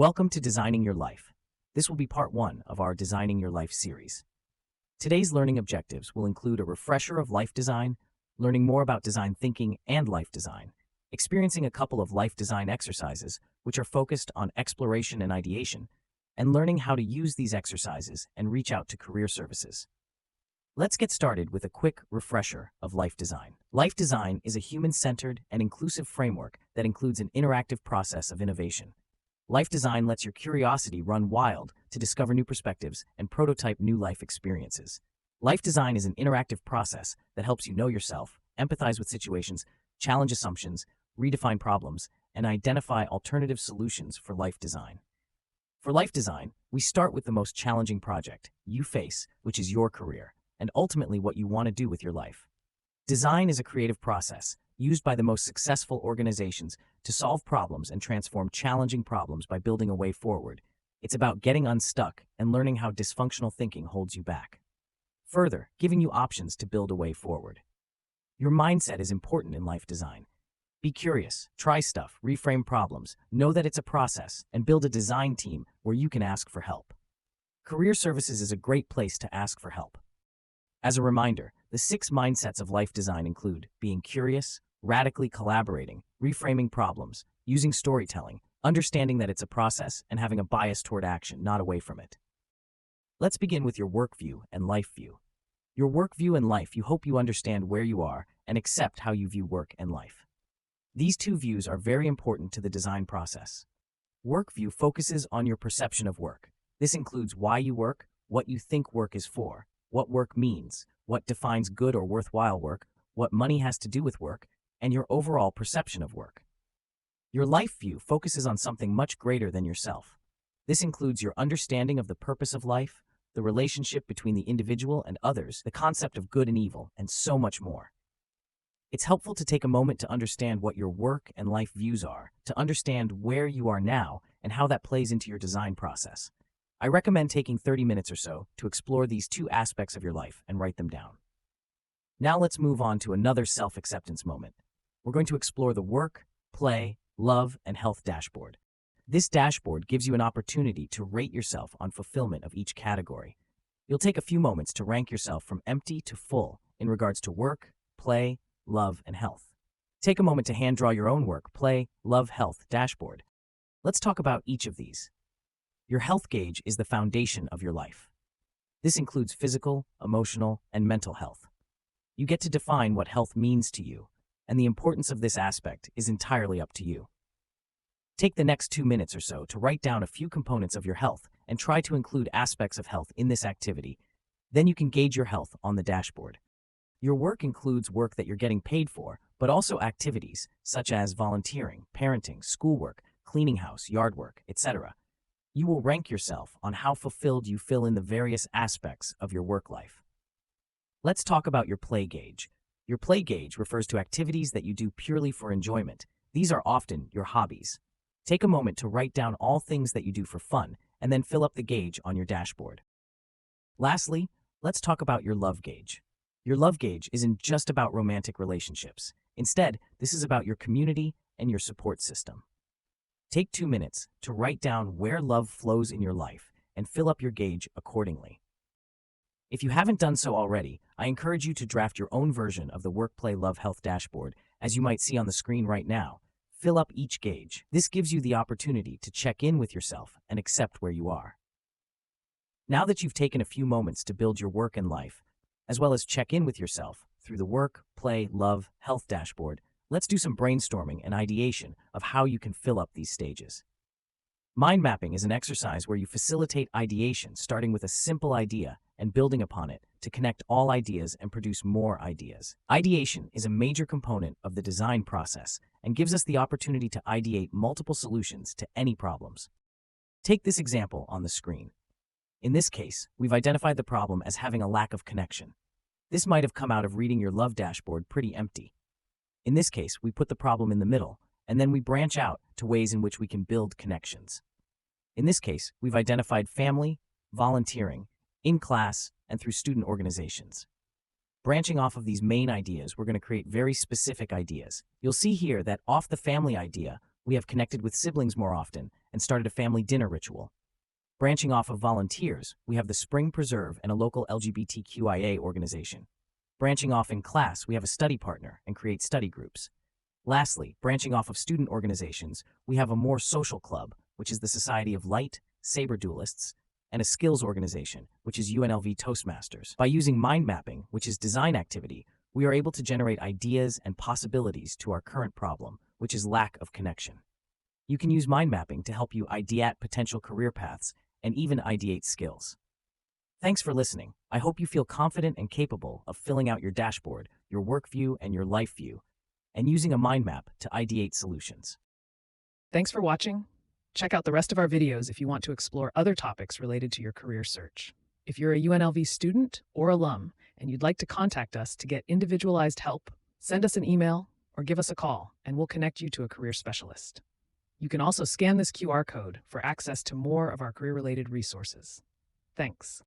Welcome to Designing Your Life. This will be part one of our Designing Your Life series. Today's learning objectives will include a refresher of life design, learning more about design thinking and life design, experiencing a couple of life design exercises which are focused on exploration and ideation, and learning how to use these exercises and reach out to career services. Let's get started with a quick refresher of life design. Life design is a human-centered and inclusive framework that includes an interactive process of innovation. Life design lets your curiosity run wild to discover new perspectives and prototype new life experiences. Life design is an interactive process that helps you know yourself, empathize with situations, challenge assumptions, redefine problems, and identify alternative solutions for life design. For life design, we start with the most challenging project you face, which is your career, and ultimately what you want to do with your life. Design is a creative process used by the most successful organizations to solve problems and transform challenging problems by building a way forward. It's about getting unstuck and learning how dysfunctional thinking holds you back. Further, giving you options to build a way forward. Your mindset is important in life design. Be curious, try stuff, reframe problems, know that it's a process, and build a design team where you can ask for help. Career services is a great place to ask for help. As a reminder, the 6 mindsets of life design include being curious, radically collaborating, reframing problems, using storytelling, understanding that it's a process, and having a bias toward action, not away from it. Let's begin with your work view and life view. Your work view and life, you hope you understand where you are and accept how you view work and life. These 2 views are very important to the design process. Work view focuses on your perception of work. This includes why you work, what you think work is for, what work means, what defines good or worthwhile work, what money has to do with work, and your overall perception of work. Your life view focuses on something much greater than yourself. This includes your understanding of the purpose of life, the relationship between the individual and others, the concept of good and evil, and so much more. It's helpful to take a moment to understand what your work and life views are, to understand where you are now and how that plays into your design process. I recommend taking 30 minutes or so to explore these 2 aspects of your life and write them down. Now let's move on to another self-acceptance moment. We're going to explore the work, play, love, and health dashboard. This dashboard gives you an opportunity to rate yourself on fulfillment of each category. You'll take a few moments to rank yourself from empty to full in regards to work, play, love, and health. Take a moment to hand draw your own work, play, love, health dashboard. Let's talk about each of these. Your health gauge is the foundation of your life. This includes physical, emotional, and mental health. You get to define what health means to you, and the importance of this aspect is entirely up to you. Take the next 2 minutes or so to write down a few components of your health and try to include aspects of health in this activity. Then you can gauge your health on the dashboard. Your work includes work that you're getting paid for, but also activities such as volunteering, parenting, schoolwork, cleaning house, yard work, etc. You will rank yourself on how fulfilled you feel in the various aspects of your work life. Let's talk about your play gauge. Your play gauge refers to activities that you do purely for enjoyment. These are often your hobbies. Take a moment to write down all things that you do for fun and then fill up the gauge on your dashboard. Lastly, let's talk about your love gauge. Your love gauge isn't just about romantic relationships. Instead, this is about your community and your support system. Take 2 minutes to write down where love flows in your life and fill up your gauge accordingly. If you haven't done so already, I encourage you to draft your own version of the Work, Play, Love, Health dashboard, as you might see on the screen right now. Fill up each gauge. This gives you the opportunity to check in with yourself and accept where you are. Now that you've taken a few moments to build your work and life, as well as check in with yourself through the Work, Play, Love, Health dashboard, let's do some brainstorming and ideation of how you can fill up these stages. Mind mapping is an exercise where you facilitate ideation, starting with a simple idea and building upon it to connect all ideas and produce more ideas. Ideation is a major component of the design process and gives us the opportunity to ideate multiple solutions to any problems. Take this example on the screen. In this case, we've identified the problem as having a lack of connection. This might have come out of reading your love dashboard pretty empty. In this case, we put the problem in the middle, and then we branch out to ways in which we can build connections. In this case, we've identified family, volunteering, in class, and through student organizations. Branching off of these main ideas, we're going to create very specific ideas. You'll see here that off the family idea, we have connected with siblings more often, and started a family dinner ritual. Branching off of volunteers, we have the Spring Preserve and a local LGBTQIA organization. Branching off in class, we have a study partner and create study groups. Lastly, branching off of student organizations, we have a more social club, which is the Society of Light, Saber Duelists, and a skills organization, which is UNLV Toastmasters. By using mind mapping, which is design activity, we are able to generate ideas and possibilities to our current problem, which is lack of connection. You can use mind mapping to help you ideate potential career paths and even ideate skills. Thanks for listening. I hope you feel confident and capable of filling out your dashboard, your work view, and your life view, and using a mind map to ideate solutions. Thanks for watching. Check out the rest of our videos if you want to explore other topics related to your career search. If you're a UNLV student or alum and you'd like to contact us to get individualized help, send us an email or give us a call and we'll connect you to a career specialist. You can also scan this QR code for access to more of our career-related resources. Thanks.